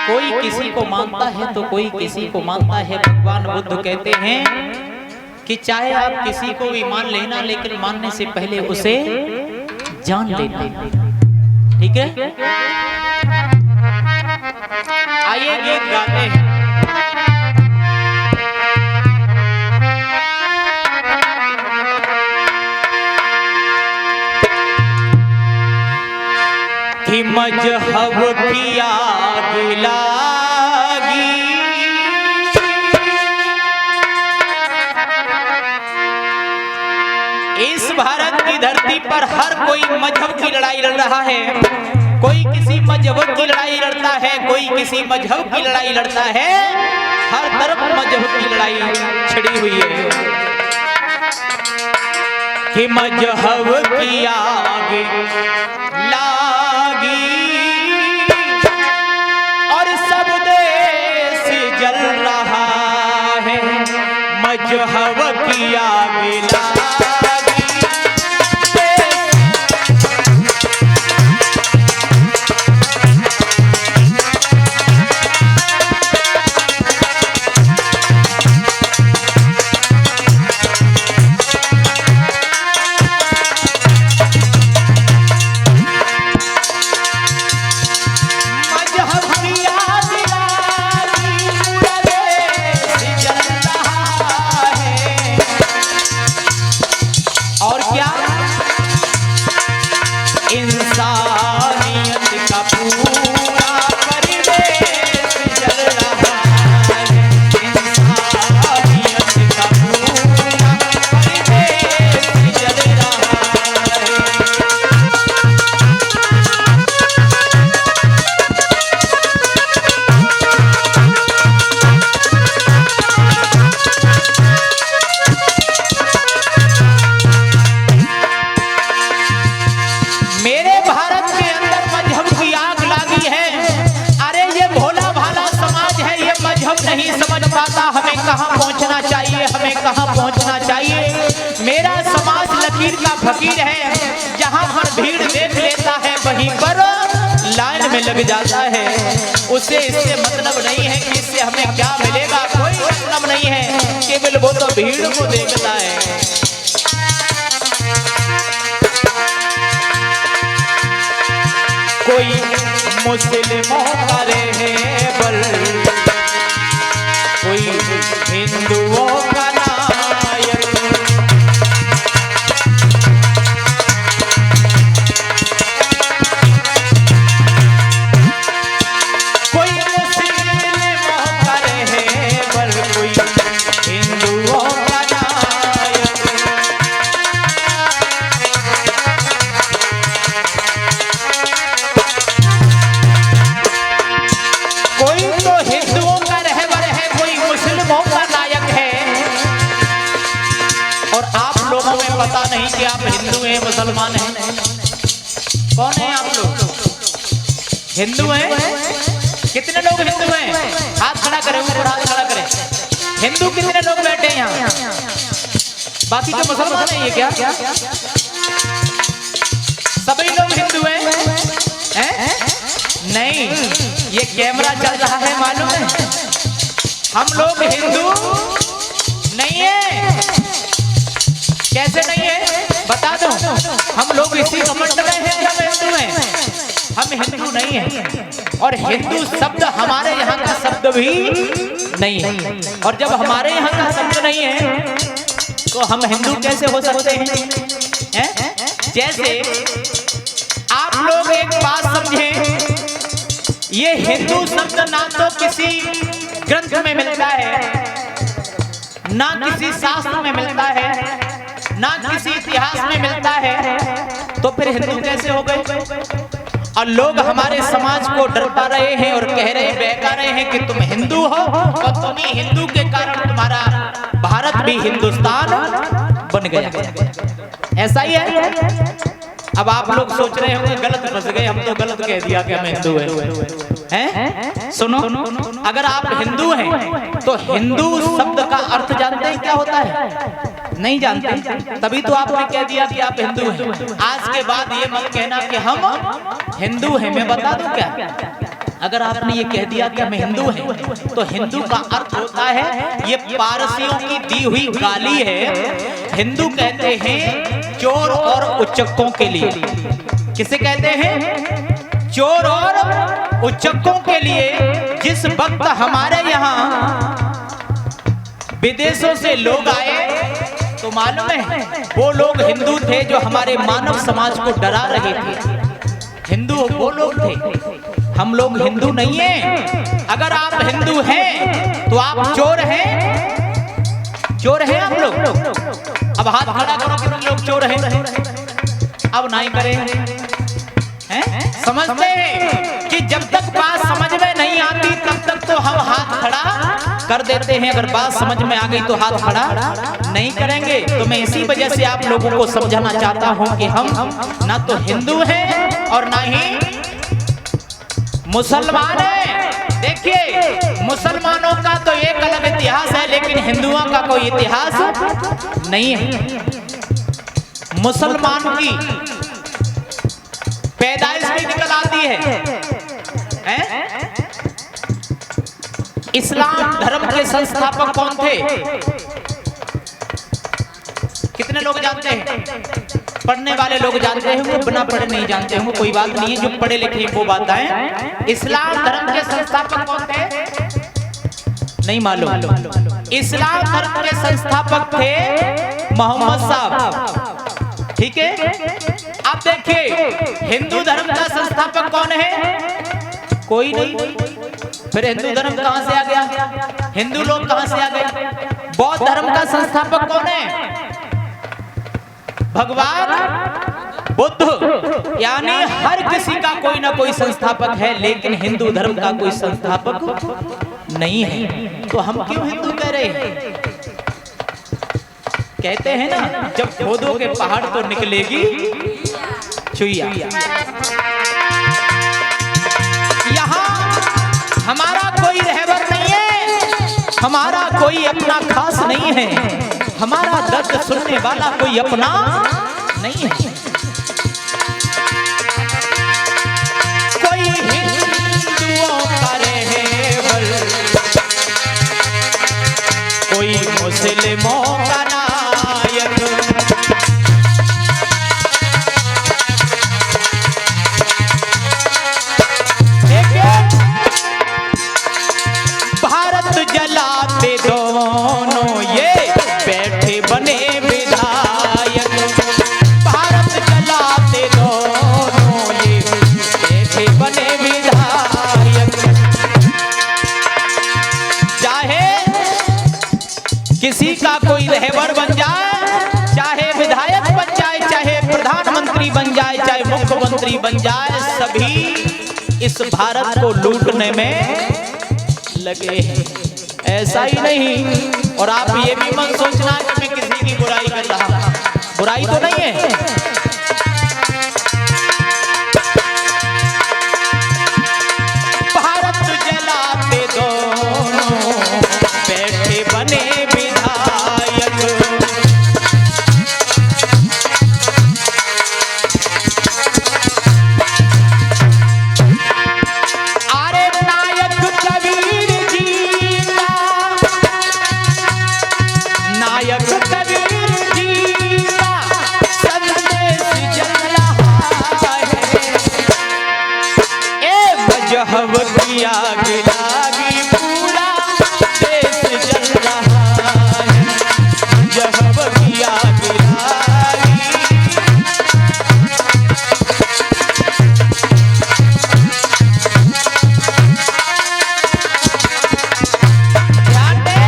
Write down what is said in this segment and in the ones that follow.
कोई किसी को मानता है तो कोई किसी को मानता है। भगवान बुद्ध कहते हैं कि चाहे आप किसी को भी मान लेना, लेकिन मानने से पहले उसे जान लेना। ठीक है, आइए गीत गाते हैं। कि मजहब की आग लागी, इस भारत की धरती पर हर कोई मजहब की लड़ाई लड़ रहा है। कोई किसी मजहब की लड़ाई लड़ता है, कोई किसी मजहब की लड़ाई लड़ता है। हर तरफ मजहब की लड़ाई छिड़ी हुई है कि मजहब की आग लागी और सब देश जल रहा है। मजहब की आग लागी, नहीं समझ पाता हमें कहां पहुंचना चाहिए, हमें कहां पहुंचना चाहिए। मेरा समाज लकीर का फकीर है, जहां पर भीड़ देख लेता है वहीं पर लाइन में लग जाता है। उसे इससे मतलब नहीं है कि इससे हमें क्या मिलेगा, कोई मतलब नहीं है, केवल वो तो भीड़ को देखता है। कोई मुस्लिमों का रहबर, कोई हिंदुओं का नायक, कोई मुस्लिमों का रहबर, कोई हिंदुओं का नायक। कोई तो हिंदुओं का रहबर है, कोई मुस्लिमों का नायक है। और आप लोगों में पता नहीं कि आप हिंदू हैं मुसलमान हैं। कौन है आप लोग? हिंदू हैं? कितने लोग हिंदू हैं? हाथ खड़ा करें, ऊपर हाथ खड़ा करें। हिंदू कितने लोग बैठे हैं यहाँ? बाकी जो मुसलमान हैं ये क्या? सभी लोग हिंदू हैं? नहीं, ये कैमरा चल रहा है मालूम है। हम लोग हिंदू नहीं है। कैसे नहीं है बता दो। हम लोग इसी घमंड में हैं कि हम हिंदू हैं। हम हिंदू नहीं हैं, और हिंदू शब्द हमारे यहाँ का शब्द भी नहीं है। और जब हमारे यहाँ का शब्द नहीं है तो हम हिंदू कैसे हो सकते हैं? जैसे आप लोग एक बात समझें, ये हिंदू शब्द ना तो किसी ग्रंथ में मिलता है, ना किसी शास्त्र में मिलता है, ना किसी इतिहास में मिलता है, तो फिर हिंदू कैसे हो गए? और लोग हमारे समाज को डरता रहे हैं और कह रहे बहका रहे हैं कि तुम हिंदू हो, और तुम्ही हिंदू के कारण तुम्हारा भारत भी हिंदुस्तान बन गया। ऐसा ही है। अब आप लोग सोच रहे होंगे गलत फंस गए, हम तो गलत कह दिया कि हम हिंदू हैं। सुनो, अगर आप हिंदू हैं तो हिंदू शब्द का अर्थ जानते हैं क्या होता है? नहीं जानते, तभी तो आपने कह दिया कि आप हिंदू हैं। आज के बाद ये मत कहना कि हम हिंदू हैं। मैं बता दूं क्या? अगर आपने ये कह दिया कि हम हिंदू हैं, तो हिंदू का अर्थ होता है, ये पारसियों की दी हुई गाली है। हिंदू कहते हैं चोर और उच्चकों के लिए। किसे कहते हैं? चोर और उच्चकों के लिए। जिस वक्त हमारे यहाँ विदेशों से लोग आए तो मालूम है वो लोग हिंदू थे जो हमारे मानव समाज को डरा रहे थे। हिंदू वो लोग थे, हम लोग हिंदू नहीं हैं। अगर आप हिंदू हैं तो आप चोर हैं। चोर हैं आप लोग। अब हाथ खड़ा करो कितने लोग चोर हैं। अब नहीं करें हैं? समझते हैं कि जब तक बात समझ में नहीं आती तब तक तो हम हाथ खड़ा कर देते हैं। अगर बात समझ में आ गई तो हाथ खड़ा नहीं करेंगे। तो मैं इसी वजह से आप लोगों को समझाना चाहता हूं कि हम ना तो हिंदू हैं और ना ही मुसलमान है। देखिए, मुसलमानों का तो एक अलग इतिहास है, लेकिन हिंदुओं का कोई इतिहास नहीं है। मुसलमान की पैदाइश भी निकल आती है? इस्लाम धर्म के संस्थापक कौन थे? कितने लोग जानते हैं? पढ़ने वाले लोग जानते होंगे, बिना पढ़े नहीं जानते होंगे, कोई बात नहीं है। जो पढ़े लिखे वो बात है। इस्लाम धर्म के संस्थापक कौन थे? नहीं मालूम। इस्लाम धर्म के संस्थापक थे मोहम्मद साहब। ठीक है। अब देखिए, हिंदू धर्म का संस्थापक कौन है? कोई नहीं। फिर हिंदू धर्म कहां से आ गया? हिंदू लोग कहां से आ गए? बौद्ध धर्म का संस्थापक कौन है? भगवान बुद्ध। यानी हर किसी का कोई ना कोई संस्थापक है, लेकिन हिंदू धर्म का कोई संस्थापक नहीं है। तो हम क्यों हिंदू कह रहे हैं? कहते हैं ना, जब खोदो के पहाड़ तो निकलेगी चुईया। यहाँ हमारा कोई रहबर नहीं है, हमारा कोई अपना खास नहीं है, हमारा दर्द सुनने वाला कोई अपना नहीं है। कोई हिंदुओं का रहबर, कोई मुस्लिमों का नायक, भारत जलाते दोनों ये बैठे बने विधायक। भारत जलाते दोनों ये बैठे बने विधायक। चाहे किसी का कोई रहबर बन जाए, चाहे विधायक बन जाए, चाहे प्रधानमंत्री बन जाए, चाहे मुख्यमंत्री बन जाए, सभी इस भारत को लूटने में लगे हैं। ऐसा ही नहीं। और आप ये भी मत सोचना कि मैं किसी की बुराई कर रहा हूं। बुराई तो नहीं है। भारत जलाते दोनों बैठे बने विधायक। अरे नायक कबीर जी का, नायक कबीर जी का संदेश जल रहा है। ए मजहब की आग लागी पूरा देश जल रहा है। मजहब की आग लागी, ध्यान दें,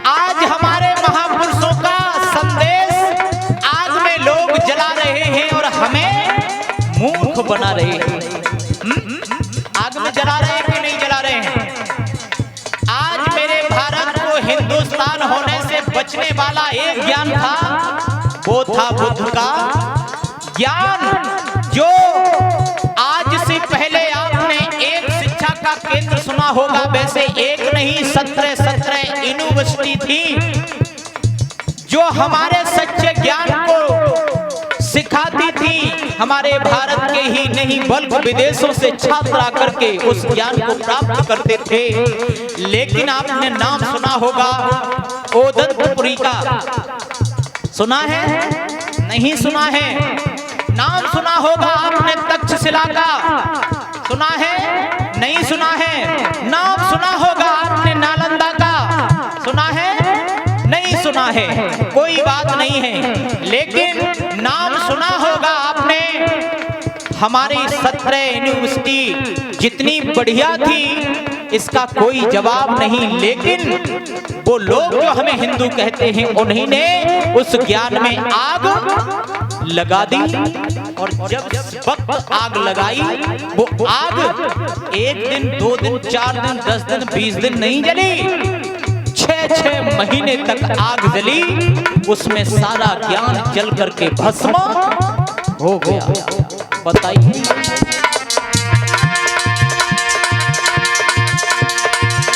आज हमारे महापुरुषों का संदेश आग में लोग जला रहे हैं और हमें मूर्ख बना रहे हैं। आग में जला रहे हैं कि नहीं जला रहे हैं? आज मेरे भारत को हिंदुस्तान होने से बचने वाला एक ज्ञान था, वो था बुद्ध का ज्ञान। जो आज से पहले आपने एक शिक्षा का केंद्र सुना होगा, वैसे एक नहीं 17 यूनिवर्सिटी थी जो हमारे सच्चे ज्ञान को सिखाती थी। हमारे भारत के ही नहीं बल्कि विदेशों से छात्र आकर के उस ज्ञान को प्राप्त करते थे। लेकिन आपने नाम सुना होगा ओदंतपुरी का, सुना है? नहीं सुना है? नाम सुना होगा आपने तक्षशिला का, सुना है? नहीं सुना है? नाम सुना होगा आपने नालंदा का, सुना है? नहीं सुना है? कोई बात नहीं है। लेकिन नाम सुना होगा आपने हमारी 17 यूनिवर्सिटी जितनी बढ़िया थी, इसका कोई जवाब नहीं। लेकिन वो लोग जो हमें हिंदू कहते हैं, उन्हीं ने उस ज्ञान में आग लगा दी। और जब वक्त आग लगाई, वो आग 1 दिन 2 दिन 4 दिन 10 दिन 20 दिन नहीं जली, 6 महीने तक आग जली। उसमें सारा ज्ञान जल करके भस्म हो गया। बताइए,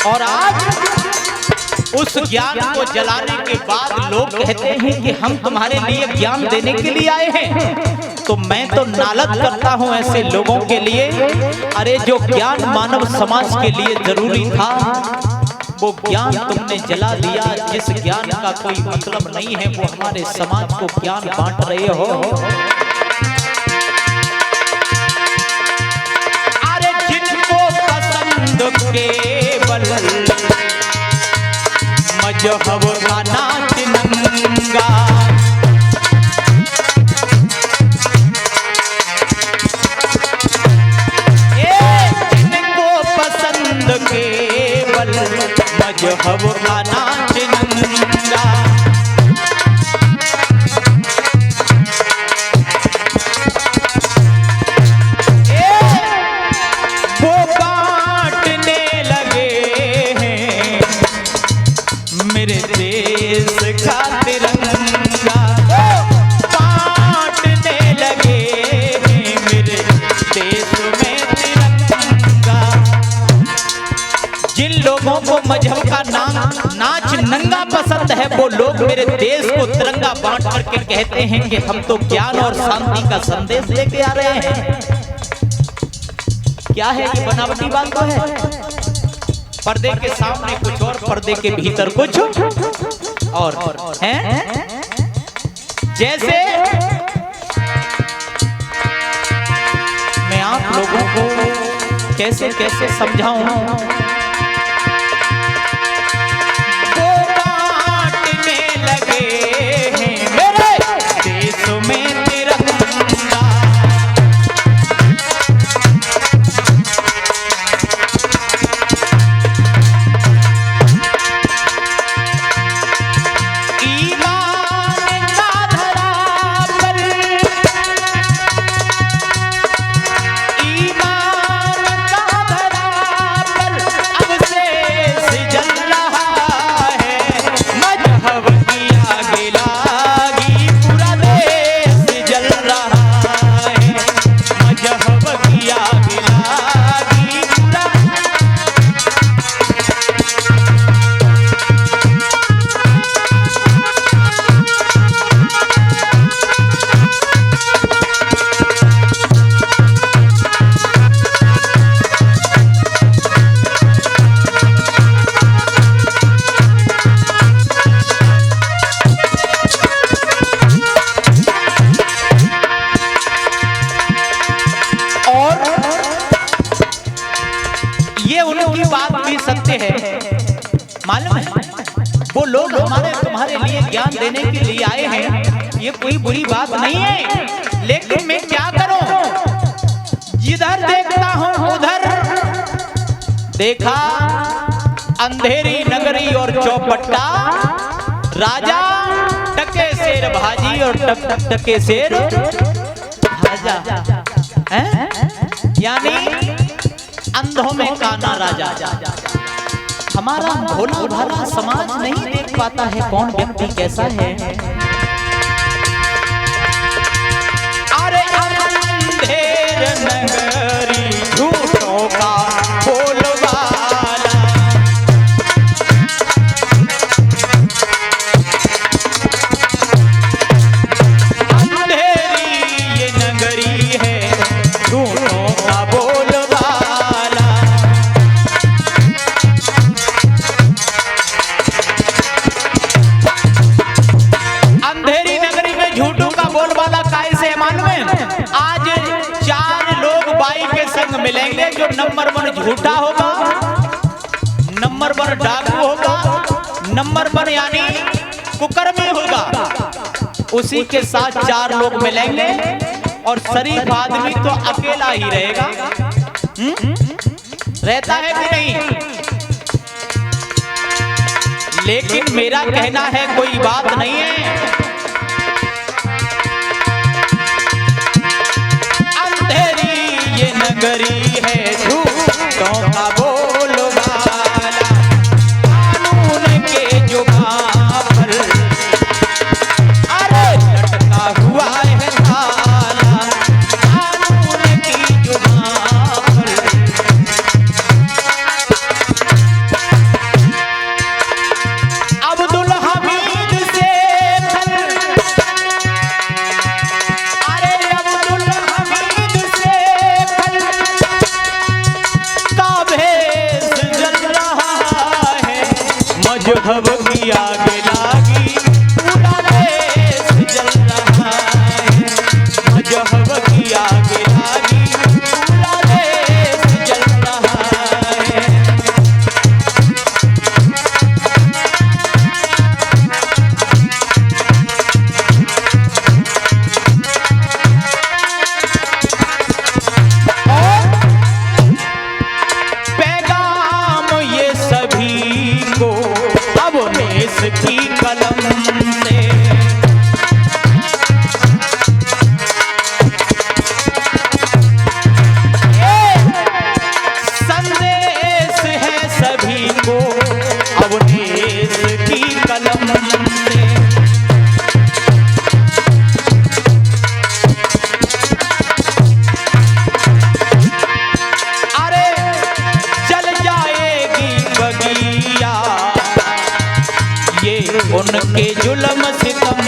और आज उस ज्ञान को जलाने के बाद लोग कहते हैं कि हम तुम्हारे लिए ज्ञान देने के लिए आए हैं। तो मैं तो नालत करता हूं ऐसे लोगों के लिए। अरे जो ज्ञान मानव समाज के लिए जरूरी था, वो ज्ञान तुमने जला दिया। जिस ज्ञान का कोई मतलब नहीं है, वो हमारे समाज को ज्ञान बांट रहे हो। अरे जिनको पसंद केवल मजहब का नाच नंगा, जिनको पसंद केवल मजहब का नाच नंगा, वो बांटने लगे हैं मेरे देश का तिरंगा, बांटने लगे हैं मेरे देश में तिरंगा। जिन लोगों को मजहब का नाच नंगा पसंद है, वो लोग मेरे देश को तिरंगा बांट करके कहते हैं कि हम तो ज्ञान और शांति का संदेश लेके आ रहे हैं। क्या है ये बनावटी बात तो है? पर्दे के सामने कुछ और, पर्दे के भीतर कुछ और हैं। जैसे मैं आप लोगों को कैसे कैसे समझाऊं। मालूम है, वो लोग हमारे तुम्हारे लिए ज्ञान देने के लिए आए हैं, ये कोई बुरी बात नहीं है। लेकिन मैं क्या करूं, जिधर देखता हूं उधर देखा अंधेरी नगरी और चौपट्टा, राजा टके शेर भाजी और टके शेर भाजा, यानी अंधों में काना राजा। हमारा भोला भाला समाज नहीं देख पाता है कौन व्यक्ति कैसा है। अरे अंधेर नगरी झूठों का बोलबाला, अंधेरी ये नगरी झूठा होगा, नंबर 1 डाकू होगा, नंबर 1 यानी कुकर्मी होगा। उसी के साथ 4 लोग मिलेंगे और शरीफ आदमी तो अकेला ही रहेगा। रहता है कि नहीं? लेकिन मेरा कहना है कोई बात नहीं है। अंधेरी ये नगरी है झूठों का बोलबाला, कानून के जुबां पर अरे लटका हुआ है ताला, कानून की जुबां पर। अब्दुल हमीद से अरे अब्दुल हमीद से का भेष जल रहा है, मजहब की आग लागी पूरा देश जल रहा है, मजहब की आग लागी पूरा देश जल रहा है। पैगाम ये सभी को अब नेस की कलम से, संदेश है सभी को अब नेस की कलम से। अरे चल जाएगी बगिया ये उनके जुल्म सितम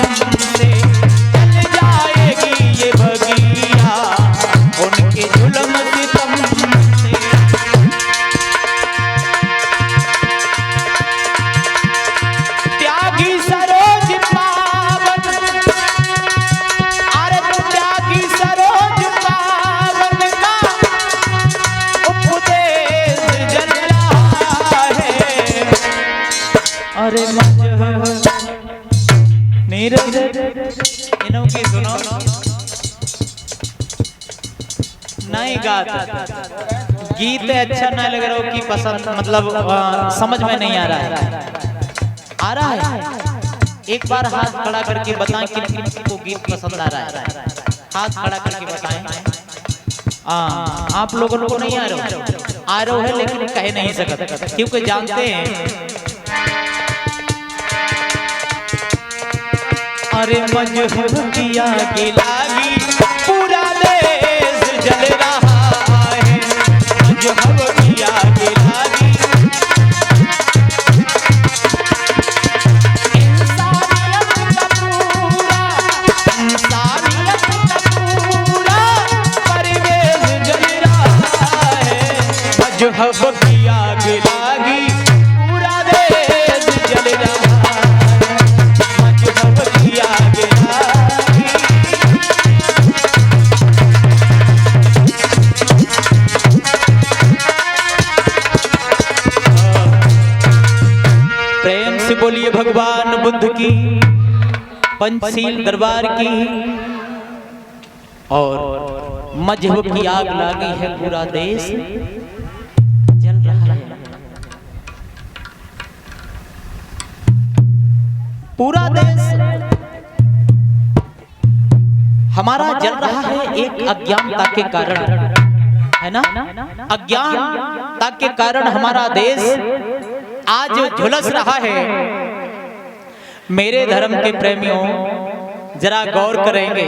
से, चल जाएगी ये बगिया उनके जुल्म सितम से। त्यागी सरोज पावन, अरे त्यागी सरोज पावन का उपदेश जल रहा है। अरे नीरज इन्हों की सुनो नहीं गाता, गीत अच्छा नहीं लग रहा हो कि पसंद मतलब समझ में नहीं आ रहा है। आ रहा है? एक बार हाथ खड़ा करके बताएं कि किनको गीत पसंद आ रहा है। हाथ खड़ा करके बताएं। आप लोगों को नहीं आ रहा आ रहा है लेकिन कह नहीं सकते क्योंकि जानते हैं अरे मजहब की आग लागी पूरा देश जल रहा है, मजहब की आग लागी। इंसानियत का पूरा परिवेश जल रहा है, मजहब की आग लागी पूरा देश जल रहा है, मजहब की आग लागी। प्रेम से बोलिए भगवान बुद्ध की, पंचशील दरबार की। और मजहब की आग लागी है पूरा देश जल रहा है, पूरा देश हमारा जल रहा है एक अज्ञानता के कारण, है ना? अज्ञानता के कारण हमारा देश आज झुलस रहा है। मेरे धर्म के प्रेमियों जरा गौर करेंगे,